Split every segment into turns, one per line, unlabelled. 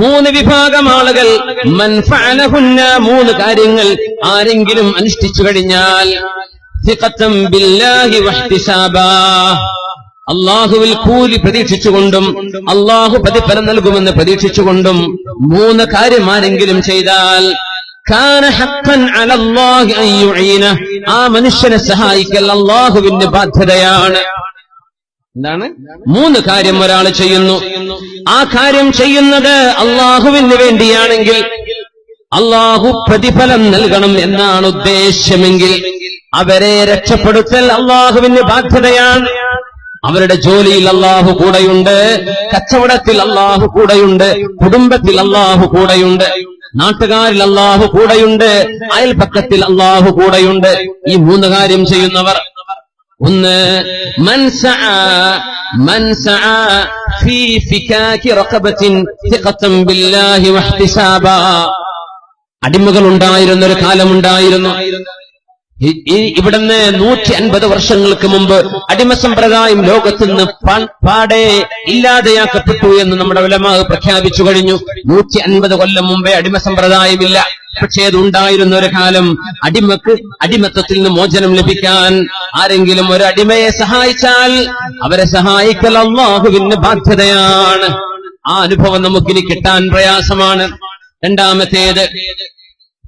മൂന്ന് വിഭാഗം ആളുകൾ മൻ ഫഅലഹുന്ന മൂന്ന് കാര്യങ്ങൾ ആരെങ്കിലും അനുഷ്ഠിച്ചു കഴിഞ്ഞാൽ സിഖത്തം ബില്ലാഹി വഹ്തിസാബാ അല്ലാഹുവിൽ കൂലി പ്രതീക്ഷിച്ചുകൊണ്ടും അല്ലാഹു പ്രതിഫലം നൽകുമെന്ന് പ്രതീക്ഷിച്ചുകൊണ്ടും മൂന്ന് കാര്യം ആരെങ്കിലും ചെയ്താൽ കാന ഹഖ്ഖൻ അലല്ലാഹി അൻ യുഈന ആ മനുഷ്യനെ സഹായിക്കൽ അല്ലാഹുവിന്റെ ബാധ്യതയാണ്. എന്താണ്? മൂന്ന് കാര്യം ഒരാൾ ചെയ്യുന്നു, ആ കാര്യം ചെയ്യുന്നത് അള്ളാഹുവിന് വേണ്ടിയാണെങ്കിൽ അള്ളാഹു പ്രതിഫലം നൽകണം എന്നാണ് ഉദ്ദേശ്യമെങ്കിൽ അവരെ രക്ഷപ്പെടുത്തൽ അള്ളാഹുവിന് ബാധ്യതയാണ്. അവരുടെ ജോലിയിൽ അള്ളാഹു കൂടെയുണ്ട്, കച്ചവടത്തിൽ അള്ളാഹു കൂടെയുണ്ട്, കുടുംബത്തിൽ അള്ളാഹു കൂടെയുണ്ട്, നാട്ടുകാരിൽ അള്ളാഹു കൂടെയുണ്ട്, അയൽപക്കത്തിൽ അള്ളാഹു കൂടെയുണ്ട്. ഈ മൂന്ന് കാര്യം ചെയ്യുന്നവർ ഒന്ന് മൻ സഅ ഫീ ഫികാകി റഖബത്തിൻ സിഖത്തൻ ബില്ലാഹി വഹ്തിസാബാ അടിമകൾ ഉണ്ടായിരുന്ന ഒരു കാലമുണ്ടായിരുന്നു. ഇവിടുന്ന് 150 വർഷങ്ങൾക്ക് മുമ്പ് അടിമ സമ്പ്രദായം ലോകത്ത് നിന്ന് പാടെ ഇല്ലാതെയാക്കപ്പെട്ടു എന്ന് നമ്മുടെ ഉലമാ പ്രഖ്യാപിച്ചു കഴിഞ്ഞു. 150 കൊല്ലം മുമ്പേ അടിമ സമ്പ്രദായമില്ല. പക്ഷേ അതുണ്ടായിരുന്ന ഒരു കാലം. അടിമത്തത്തിൽ നിന്ന് മോചനം ലഭിക്കാൻ ആരെങ്കിലും ഒരു അടിമയെ സഹായിച്ചാൽ അവരെ സഹായിക്കൽ അല്ലാഹുവിന്റെ ബാധ്യതയാണ്. ആ അനുഭവം നമുക്കിനി കിട്ടാൻ പ്രയാസമാണ്.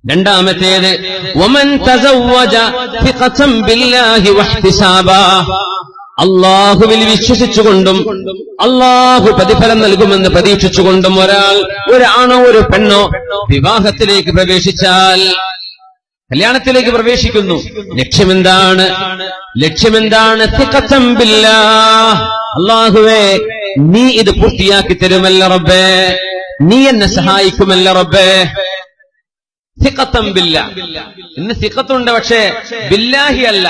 രണ്ടാമത്തേത് വമൻ തസവ്വജ സിഖത്തൻ ബില്ലാഹി വഹ്തിസാബാ അല്ലാഹുവിൽ വിശ്വസിച്ചുകൊണ്ടും അല്ലാഹു പ്രതിഫലം നൽകുമെന്ന് പ്രതീക്ഷിച്ചുകൊണ്ടും ഒരാണോ ഒരു പെണ്ണോ വിവാഹത്തിലേക്ക് പ്രവേശിച്ചാൽ, കല്യാണത്തിലേക്ക് പ്രവേശിക്കുന്നു, ലക്ഷ്യമെന്താണ്? സിഖത്തൻ ബില്ലാഹ് അല്ലാഹുവേ നീ ഇത് പൂർത്തിയാക്കി തരുമല്ല റബ്ബേ, നീ എന്നെ സഹായിക്കുമല്ല റബ്ബേ. സിഖത്തൻ ബില്ലാഹ്. ഇന്ന് സിഖത്തുണ്ട്, പക്ഷേ ബില്ലാഹി അല്ല.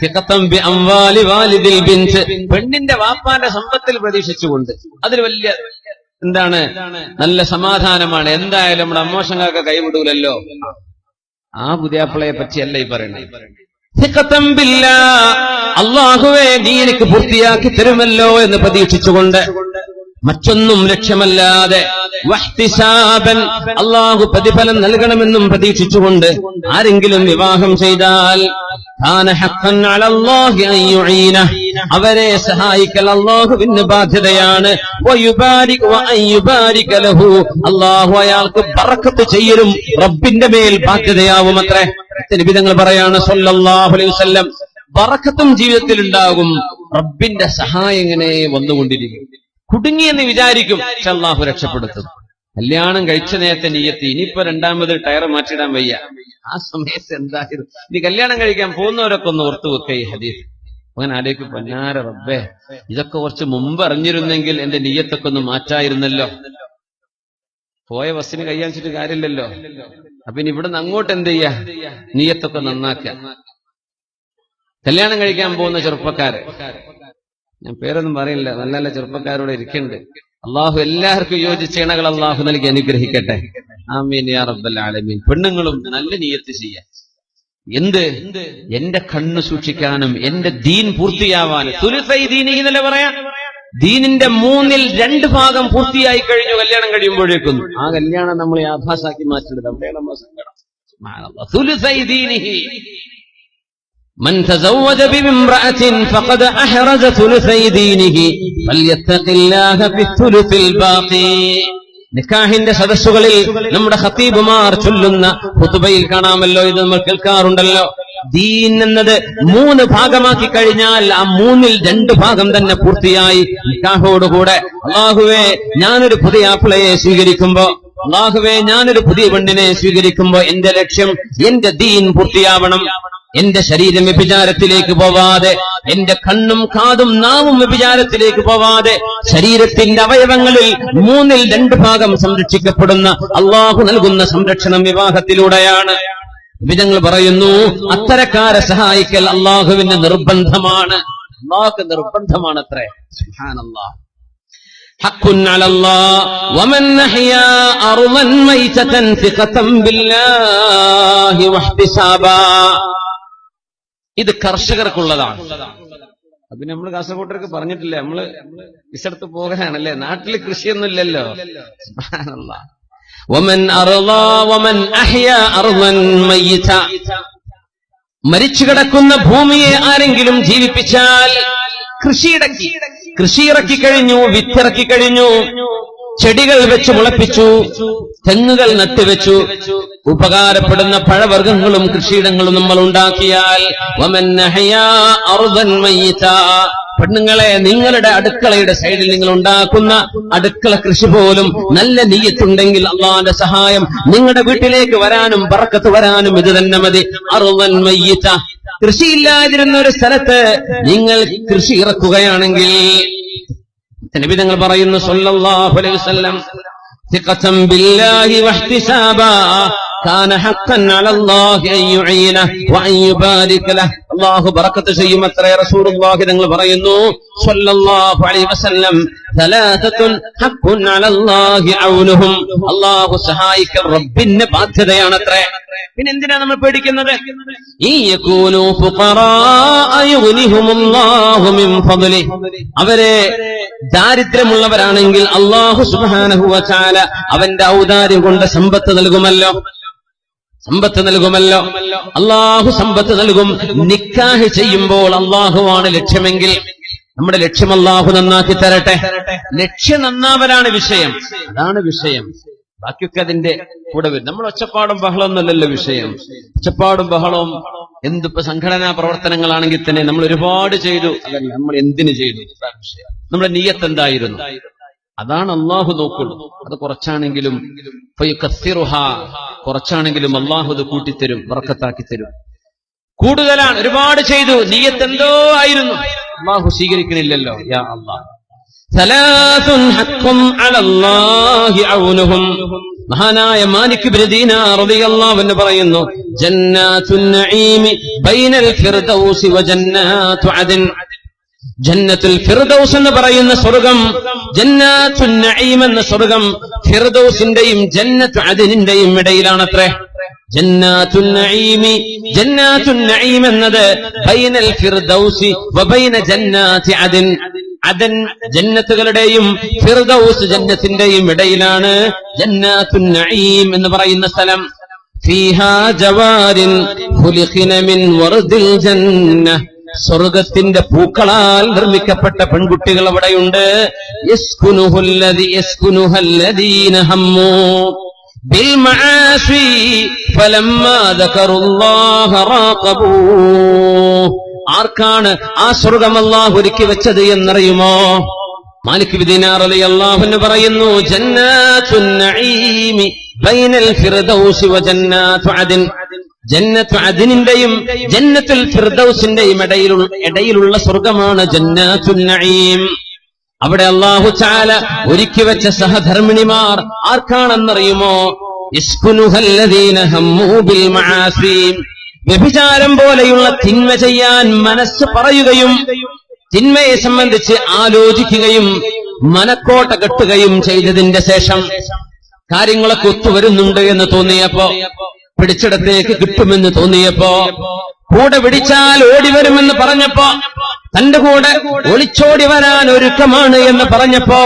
സിഖത്തൻ ബി അംവാലി വാലിദിൽ ബിൻത് പെണ്ണിന്റെ വാപ്പാന്റെ സമ്പത്തിൽ പ്രതീക്ഷിച്ചുകൊണ്ട്. അതിൽ വലിയ നല്ല സമാധാനമാണ്. എന്തായാലും നമ്മുടെ അമ്മോശങ്ങൾക്ക് കൈവിടൂലല്ലോ. ആ പുതിയാപ്പിളയെ പറ്റിയല്ല ഈ പറയുന്നത്. സിഖത്തൻ ബില്ലാഹ് അല്ലാഹുവേ നീ എനിക്ക് പൂർത്തിയാക്കി തരുമല്ലോ എന്ന് പ്രതീക്ഷിച്ചുകൊണ്ട്, മറ്റൊന്നും ലക്ഷ്യമല്ലാതെ വഹ്തിസാബൻ അല്ലാഹു പ്രതിഫലം നൽകണമെന്നും പ്രതീക്ഷിച്ചുകൊണ്ട് ആരെങ്കിലും വിവാഹം ചെയ്താൽ കാന ഹഖ്ഖൻ അലല്ലാഹി അൻ യുഈന അവരെ സഹായിക്കൽ അല്ലാഹുവിന്റെ ബാധ്യതയാണ്. വയുബാരിക് വഅൻ യുബാരിക ലഹു അല്ലാഹു അയാൾക്ക് ബറക്കത്ത് ചെയ്യലും റബ്ബിന്റെ മേൽ ബാധ്യതയാവുമത്രേ. നബി തങ്ങൾ പറയാണ് സല്ലല്ലാഹു അലൈഹി വസല്ലം, ബറക്കത്തും ജീവിതത്തിൽ ഉണ്ടാകും, റബ്ബിന്റെ സഹായം ഇങ്ങനെ വന്നുകൊണ്ടിരിക്കും. കുടുങ്ങിയെന്ന് വിചാരിക്കും, പക്ഷെ അല്ലാഹു രക്ഷപ്പെടുത്തും. കല്യാണം കഴിച്ച നേരത്തെ നിയ്യത്ത്, ഇനിയിപ്പോ രണ്ടാമത് ടയർ മാറ്റിടാൻ വയ്യ. ആ സമയത്ത് എന്തായിരുന്നു? ഇനി കല്യാണം കഴിക്കാൻ പോകുന്നവരൊക്കെ ഒന്ന് ഓർത്തു വെക്ക ഈ ഹദീസ്. അങ്ങനെ ആലോചിക്കും, പൊന്നാര റബ്ബേ ഇതൊക്കെ കുറച്ച് മുമ്പ് അറിഞ്ഞിരുന്നെങ്കിൽ എന്റെ നിയ്യത്തൊക്കെ ഒന്ന് മാറ്റായിരുന്നല്ലോ. പോയ ബസ്സിന് കയ്യാണിച്ചിട്ട് കാര്യമില്ലല്ലോ. അപ്പൊ ഇനി ഇവിടുന്ന് അങ്ങോട്ട് എന്ത് ചെയ്യാ? നിയ്യത്തൊക്കെ നന്നാക്കുക. കല്യാണം കഴിക്കാൻ പോകുന്ന ചെറുപ്പക്കാര്, ഞാൻ പേരൊന്നും പറയില്ല, നല്ല നല്ല ചെറുപ്പക്കാരോട് ഇരിക്കുന്നുണ്ട്. അള്ളാഹു എല്ലാവർക്കും യോജിച്ച ഇണകൾ അള്ളാഹു നൽകി അനുഗ്രഹിക്കട്ടെ. ആമീൻ യാ റബ്ബൽ ആലമീൻ. പെണ്ണുങ്ങളും നല്ല നിയ്യത്ത് ചെയ്യാൻ, എന്റെ കണ്ണ് സൂക്ഷിക്കാനും എന്റെ ദീൻ പൂർത്തിയാവാനും. സുലുസൈ ദീനിഹി എന്നല്ലേ പറയാ. ദീനിന്റെ 2/3 ഭാഗം പൂർത്തിയായി കഴിഞ്ഞു കല്യാണം കഴിയുമ്പോഴേക്കും. ആ കല്യാണം നമ്മൾ ആഭാസാക്കി മാറ്റുന്നത് അവിടെയാണ് നമ്മൾ സങ്കടം. സുലുസൈ ദീനിഹി من تزوج بامرأة فقد أحرز ثلثي دينه فليتق الله في الثلث الباقي. നിക്കാഹിന്റെ സദസ്സുകളിൽ നമ്മുടെ ഖതീബുമാർ ചൊല്ലുന്ന ഖുതുബയിൽ കാണാമല്ലോ, ഇത് നമ്മൾ കേൾക്കാറുണ്ടല്ലോ. ദീൻ എന്നത് 3 ഭാഗമാക്കി കഴിഞ്ഞാൽ ആ 2/3 ഭാഗം തന്നെ പൂർത്തിയായി നിക്കാഹോടുകൂടെ. അല്ലാഹുവേ ഞാനൊരു പുതിയ ആപ്പിളയെ സ്വീകരിക്കുമ്പോ, അല്ലാഹുവേ ഞാനൊരു പുതിയ പെണ്ണിനെ സ്വീകരിക്കുമ്പോ എന്റെ ലക്ഷ്യം എന്റെ ദീൻ പൂർത്തിയാവണം. എന്റെ ശരീരം വ്യഭിചാരത്തിലേക്ക് പോവാതെ, എന്റെ കണ്ണും കാതും നാവും വ്യഭിചാരത്തിലേക്ക് പോവാതെ, ശരീരത്തിന്റെ അവയവങ്ങളിൽ 2/3 ഭാഗം സംരക്ഷിക്കപ്പെടുന്ന അള്ളാഹു നൽകുന്ന സംരക്ഷണം വിവാഹത്തിലൂടെയാണ്. വിധങ്ങൾ പറയുന്നു, അത്തരക്കാരെ സഹായിക്കൽ അള്ളാഹുവിന്റെ നിർബന്ധമാണ്. അള്ളാഹുക്ക് നിർബന്ധമാണത്രേ. സുബ്ഹാനല്ലാഹ്. ഹഖ്ഖുൻ അലല്ലാഹ് വമൻ അഹ്യാ അർളൻ മൈതതൻ സിഖത്തൻ ബില്ലാഹി വഹ്തിസാബാ ഇത് കർഷകർക്കുള്ളതാണ്. അപ്പൊ നമ്മൾ കാസർഗോട്ടർക്ക് പറഞ്ഞിട്ടില്ല, നമ്മള് വിസെടുത്ത് പോകാനാണല്ലേ, നാട്ടില് കൃഷിയൊന്നും ഇല്ലല്ലോ. സുബ്ഹാനല്ലാഹ്. വമൻ അർളാ വമൻ അഹ്യാ അർളൻ മയ്യിത, മരിച്ചു കിടക്കുന്ന ഭൂമിയെ ആരെങ്കിലും ജീവിപ്പിച്ചാൽ, കൃഷി ഇറക്കി കഴിഞ്ഞു, വിത്തിറക്കി കഴിഞ്ഞു, ചെടികൾ വെച്ച് മുളപ്പിച്ചു, തെങ്ങുകൾ നട്ടുവെച്ചു, ഉപകാരപ്പെടുന്ന പഴവർഗ്ഗങ്ങളും കൃഷിയിടങ്ങളും നമ്മൾ ഉണ്ടാക്കിയാൽ, വമൻ അഹ്യാ അർളൻ മയ്യിത, പെണ്ണുങ്ങളെ നിങ്ങളുടെ അടുക്കളയുടെ സൈഡിൽ നിങ്ങൾ ഉണ്ടാക്കുന്ന അടുക്കള കൃഷി പോലും നല്ല നിയ്യത്തുണ്ടെങ്കിൽ അള്ളാന്റെ സഹായം നിങ്ങളുടെ വീട്ടിലേക്ക് വരാനും ബറക്കത്ത് വരാനും ഇത് തന്നെ മതി. അർളൻ മയ്യിത, കൃഷിയില്ലാതിരുന്ന ഒരു സ്ഥലത്ത് നിങ്ങൾ കൃഷി ഇറക്കുകയാണെങ്കിൽ, നബി തങ്ങൾ പറയുന്നു സല്ലല്ലാഹു അലൈഹി വസല്ലം, ثقة بالله واحتسابا كان حقا على الله أن يعينه وأن يبارك له. അല്ലാഹു ബറക്കത്ത് ചെയ്യുമത്രേ റസൂലുള്ളാഹി തങ്ങൾ പറയുന്നു സല്ലല്ലാഹു അലൈഹി വസല്ലം, ثلاثة حق على الله عونهم, അല്ലാഹു സഹായിക്കൽ റബ്ബിന്റെ ബാധ്യതയാണത്രേ. പിന്നെ എന്തിനാ നമ്മൾ പേടിക്കുന്നത്? ഇയകൂനു ഫുഖറാ യുഗ്നിഹുമുല്ലാഹു മിൻ ഫദ്ലി, അവരെ ദാരിദ്ര്യമുള്ളവരാണെങ്കിൽ അല്ലാഹു സുബ്ഹാനഹു വ തആല അവന്റെ ഔദാര്യം കൊണ്ട് സമ്പത്ത് നൽകുമല്ലോ. അല്ലാഹു സമ്പത്ത് നൽകും. നിക്കാഹ് ചെയ്യുമ്പോൾ അല്ലാഹുവാണ് ലക്ഷ്യമെങ്കിൽ നമ്മുടെ ലക്ഷ്യം അല്ലാഹു നന്നാക്കി തരട്ടെ. ലക്ഷ്യം നന്നാവലാണ് വിഷയം, അതാണ് വിഷയം. ബാക്കിയൊക്കെ അതിന്റെ കൂടെ വരും. നമ്മൾ ഒച്ചപ്പാടും ബഹളമൊന്നുമല്ലല്ലോ വിഷയം. ഒച്ചപ്പാടും ബഹളവും എന്തിപ്പോ സംഘടനാ പ്രവർത്തനങ്ങളാണെങ്കിൽ തന്നെ നമ്മൾ ഒരുപാട് ചെയ്തു, അതല്ല നമ്മൾ എന്തിനു ചെയ്തു, വിഷയം. നമ്മുടെ നിയ്യത്ത് എന്തായിരുന്നു, അതാണ് അള്ളാഹു നോക്കുള്ളൂ. അത് കുറച്ചാണെങ്കിലും കുറച്ചാണെങ്കിലും അള്ളാഹു അത് കൂട്ടിത്തരും, ബർക്കത്താക്കി തരും. കൂടുതലാണ്, ഒരുപാട് ചെയ്തു, നിയ്യത്ത് എന്തോ ആയിരുന്നു, അള്ളാഹു സ്വീകരിക്കണില്ലല്ലോ. യാ അല്ലാഹ്. സലാസുൻ ഹഖ്ഖുൻ അലല്ലാഹി ഔനുഹും, മഹാനായ മാലിക് ഇബ്നു ദീനാർ റളിയല്ലാഹു അൻഹു പറയുന്നു, ജന്നാത്തുൻ നഈമി ബൈനൽ ഫിർദൗസി വ ജന്നാത്തു അദൻ, ജന്നത്തുൽ ഫിർദൗസ് എന്ന് പറയുന്ന സ്വർഗം, ജന്നാത്തുൻ നഈം എന്ന സ്വർഗം ഫിർദൗസിന്റെയും ജന്നത്തു അദനിന്റെയും ഇടയിലാണത്രേ. ജന്നാത്തുൻ നഈം എന്നത് ബൈനൽ ഫിർദൗസി വ ബൈന ജന്നാത്തി അദൻ, അദൻ ജന്നത്തുകളുടെയും ഫിർദൗസ് ജന്നത്തിന്റെയും ഇടയിലാണ് ജന്നാത്തുൻ നഈം എന്ന് പറയുന്ന സ്ഥലം. ഫീഹാ ജവാരിൻ ഖുലിഖന മിൻ വർദിൽ ജന്ന, സ്വർഗത്തിന്റെ പൂക്കളാൽ നിർമ്മിക്കപ്പെട്ട പെൺകുട്ടികൾ അവിടെയുണ്ട്. യസ്കുനുഹല്ലദീന ഹമ്മൂ ബിൽ മആസി ഫലമ്മാ ദകറുല്ലാഹ റാഖബൂ. ആർക്കാണ് ആ സ്വർഗം അല്ലാഹു ഒരുക്കി വെച്ചത് എന്നറിയുമോ? മാലിക് ഇബ്നു ദീനാർ റളിയല്ലാഹു അൻഹു പറയുന്നു, ജന്നാത്തുൻ നഈമി ബൈനൽ ഫിർദൗസി വ ജന്നാത്തു അദൻ, ജന്നത്തു അദനിന്റെയും ജന്നത്തുൽ ഫിർദൗസിന്റെയും ഇടയിലുള്ള സ്വർഗമാണ് ജന്നാത്തുൻ നഈം. അവിടെ അല്ലാഹു തആല ഒരുക്കി വെച്ച സഹധർമ്മിണിമാർ ആർക്കാണെന്നറിയുമോ? യസ്കുനുഹല്ലദീന ഹമ്മൂ ബിൽ മആസി, വ്യഭിചാരം പോലെയുള്ള തിന്മ ചെയ്യാൻ മനസ്സ് പറയുകയും തിന്മയെ സംബന്ധിച്ച് ആലോചിക്കുകയും മനക്കോട്ട കെട്ടുകയും ചെയ്തതിന്റെ ശേഷം കാര്യങ്ങളൊക്കെ ഒത്തുവരുന്നുണ്ട് എന്ന് തോന്നിയപ്പോ, പിടിച്ചിടത്തേക്ക് കിട്ടുമെന്ന് തോന്നിയപ്പോ, കൂടെ പിടിച്ചാൽ ഓടിവരുമെന്ന് പറഞ്ഞപ്പോ, തന്റെ കൂടെ ഒളിച്ചോടി വരാൻ ഒരുക്കമാണ് എന്ന് പറഞ്ഞപ്പോ,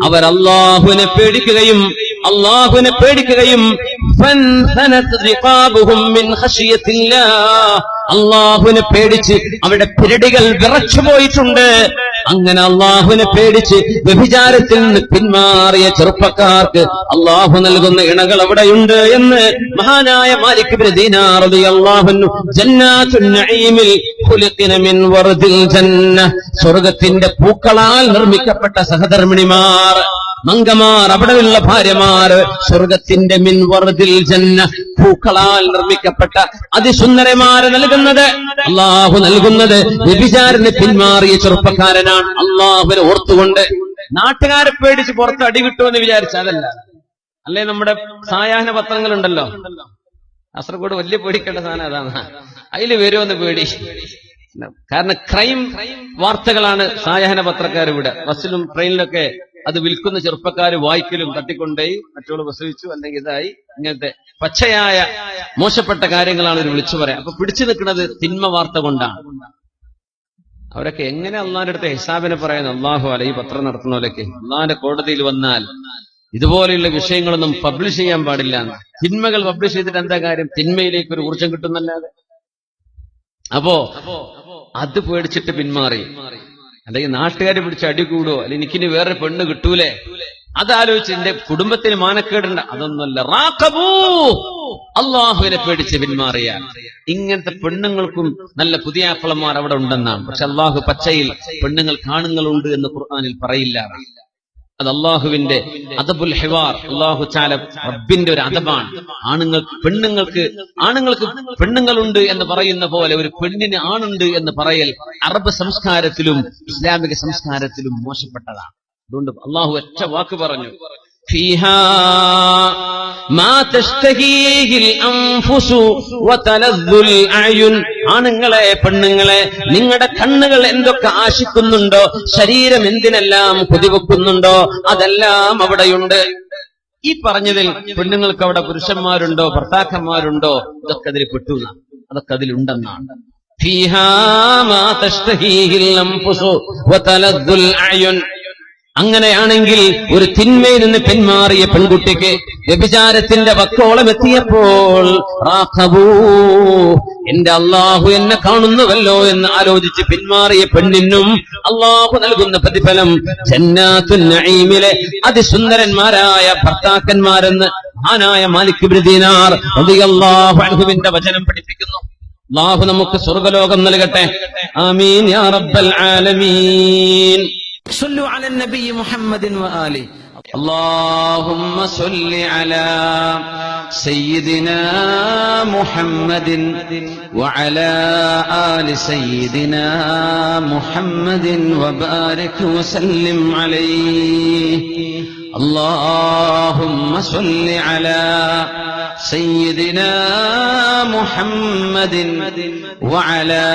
അവർ അല്ലാഹുവിനെ പേടിക്കുകയും അല്ലാഹുവിനെ പേടിച്ച് അവിടെ പിരടികൾ വിറച്ചുപോയിട്ടുണ്ട്. അങ്ങനെ അല്ലാഹുവിനെ പേടിച്ച് വ്യഭിചാരത്തിൽ നിന്ന് പിന്മാറിയ ചെറുപ്പക്കാർക്ക് അല്ലാഹു നൽകുന്ന ഇണകൾ അവിടെയുണ്ട് എന്ന് മഹാനായ മാലിക് ഇബ്നു ദീനാർ റളിയല്ലാഹു അൻഹു ജന്നാത്തുൻ നഈമിൽ ഖുലിഖന മിൻ വർദിൽ ജന്ന, സ്വർഗത്തിന്റെ പൂക്കളാൽ നിർമ്മിക്കപ്പെട്ട സഹധർമ്മിണിമാർ, മംഗമാർ, അവിടെയുള്ള ഭാര്യമാർ സ്വർഗത്തിന്റെ മിൻ വർദിൽ ജന്ന, പൂക്കളാൽ നിർമ്മിക്കപ്പെട്ട അതിസുന്ദരമാരെ നൽകുന്നത്, അല്ലാഹു നൽകുന്നത് വ്യഭിചാരന് പിന്മാറിയ ചെറുപ്പക്കാരനാണ്. അല്ലാഹുവിനെ ഓർത്തുകൊണ്ട് നാട്ടുകാരെ പേടിച്ച് പുറത്ത് അടി കിട്ടുമെന്ന് വിചാരിച്ചതല്ല. അല്ലേ, നമ്മുടെ സായാഹ്ന പത്രങ്ങളുണ്ടല്ലോ, കാസർഗോഡ് വലിയ പേടിക്കേണ്ട സാധനം അതാണ്. അതിൽ വരുമെന്ന് പേടി. കാരണം ക്രൈം വാർത്തകളാണ് സായാഹ്ന പത്രക്കാർ ഇവിടെ ബസ്സിലും ട്രെയിനിലൊക്കെ അത് വിൽക്കുന്ന ചെറുപ്പക്കാര് വായിക്കലും തട്ടിക്കൊണ്ടേയി മറ്റുള്ള പ്രസവിച്ചു അല്ലെങ്കിൽ ഇതായി ഇങ്ങനത്തെ പച്ചയായ മോശപ്പെട്ട കാര്യങ്ങളാണ് ഇവർ വിളിച്ചു പറയാം. അപ്പൊ പിടിച്ചു നിൽക്കുന്നത് തിന്മ വാർത്ത കൊണ്ടാണ്. അവരൊക്കെ എങ്ങനെ അള്ളാന്റെ അടുത്ത് ഹിസാബിനെ പറയുന്നത്? അള്ളാഹു അല ഈ പത്രം നടത്തുന്നവരൊക്കെ അള്ളാന്റെ കോടതിയിൽ വന്നാൽ ഇതുപോലെയുള്ള വിഷയങ്ങളൊന്നും പബ്ലിഷ് ചെയ്യാൻ പാടില്ല. തിന്മകൾ പബ്ലിഷ് ചെയ്തിട്ട് എന്താ കാര്യം? തിന്മയിലേക്ക് ഒരു ഊർജം കിട്ടുന്നല്ലാതെ. അപ്പോ അത് പേടിച്ചിട്ട് പിന്മാറി. അല്ലെങ്കിൽ നാട്ടുകാരെ പിടിച്ച് അടി കൂടുവോ, അല്ലെങ്കിൽ എനിക്കിനി വേറെ പെണ്ണ് കിട്ടൂലേ, അതാലോചിച്ച് എന്റെ കുടുംബത്തിന് മാനക്കേടുണ്ട്, അതൊന്നുമല്ല. റാഖബൂ, അള്ളാഹുവിനെ പേടിച്ച് പിന്മാറിയാൽ. ഇങ്ങനത്തെ പെണ്ണുങ്ങൾക്കും നല്ല പുതിയ ആപ്പിളമാർ അവിടെ ഉണ്ടെന്നാണ്. പക്ഷെ അള്ളാഹു പച്ചയിൽ പെണ്ണുങ്ങൾ കാണുങ്ങളുണ്ട് എന്ന് ഖുർആനിൽ പറയില്ല. അത് അള്ളാഹുവിന്റെ അദബുൽ ഹിവാർ, അള്ളാഹു ചാല റബ്ബിന്റെ ഒരു അദബാണ്. ആണുങ്ങൾക്ക് പെണ്ണുങ്ങളുണ്ട് എന്ന് പറയുന്ന പോലെ ഒരു പെണ്ണിന് ആണുണ്ട് എന്ന് പറയൽ അറബ് സംസ്കാരത്തിലും ഇസ്ലാമിക സംസ്കാരത്തിലും മോശപ്പെട്ടതാണ്. അതുകൊണ്ട് അള്ളാഹു ഒറ്റ വാക്ക് പറഞ്ഞു, ഫീഹാ മാ തസ്തഹീഹിൽ അൻഫുസു വതലദ്ദുൽ അയുൻ. ആണുങ്ങളെ, പെണ്ണുങ്ങളെ, നിങ്ങളുടെ കണ്ണുകൾ എന്തൊക്കെ ആശിക്കുന്നുണ്ടോ, ശരീരം എന്തിനെല്ലാം കൊതിവെക്കുന്നുണ്ടോ, അതെല്ലാം അവിടെയുണ്ട്. ഈ പറഞ്ഞതിൽ പെണ്ണുങ്ങൾക്ക് അവിടെ പുരുഷന്മാരുണ്ടോ ഭർത്താക്കന്മാരുണ്ടോ, ഇതൊക്കെ അതിൽ പെട്ടു, അതൊക്കെ അതിലുണ്ടെന്നാണ്. ഫീഹാ മാ തസ്തഹീഹിൽ അൻഫുസു വതലദ്ദുൽ അയുൻ. അങ്ങനെയാണെങ്കിൽ ഒരു തിന്മയിൽ നിന്ന് പിന്മാറിയ പെൺകുട്ടിക്ക് വ്യഭിചാരത്തിന്റെ വക്കോളം എത്തിയപ്പോൾ റാഖബൂ, എന്റെ അള്ളാഹു എന്നെ കാണുന്നുവല്ലോ എന്ന് ആലോചിച്ച് പിന്മാറിയ പെണ്ണിനും അള്ളാഹു നൽകുന്ന പ്രതിഫലം ജന്നാത്തുൻ നഈമിലെ അതിസുന്ദരന്മാരായ ഭർത്താക്കന്മാരെന്ന് മഹാനായ മാലിക് ഇബ്നു ദീനാർ റളിയല്ലാഹു അൻഹുവിന്റെ വചനം പഠിപ്പിക്കുന്നു. അള്ളാഹു നമുക്ക് സ്വർഗ്ഗലോകം നൽകട്ടെ. ആമീൻ യാ റബ്ബൽ ആലമീൻ. صلوا على النبي محمد وآله. اللهم صل على سيدنا محمد وعلى آل سيدنا محمد وبارك وسلم عليه. اللهم صل على سيدنا محمد وعلى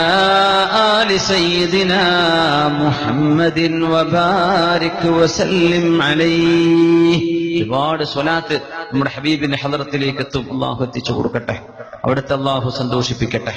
آل سيدنا محمد وبارك وسلم عليه. ഒരുപാട് സ്വലാത്ത് നമ്മുടെ ഹബീബിന്റെ ഹദറത്തിലേക്ക് എത്തും. അള്ളാഹു എത്തിച്ചു കൊടുക്കട്ടെ, അവിടുത്തെ അള്ളാഹു സന്തോഷിപ്പിക്കട്ടെ.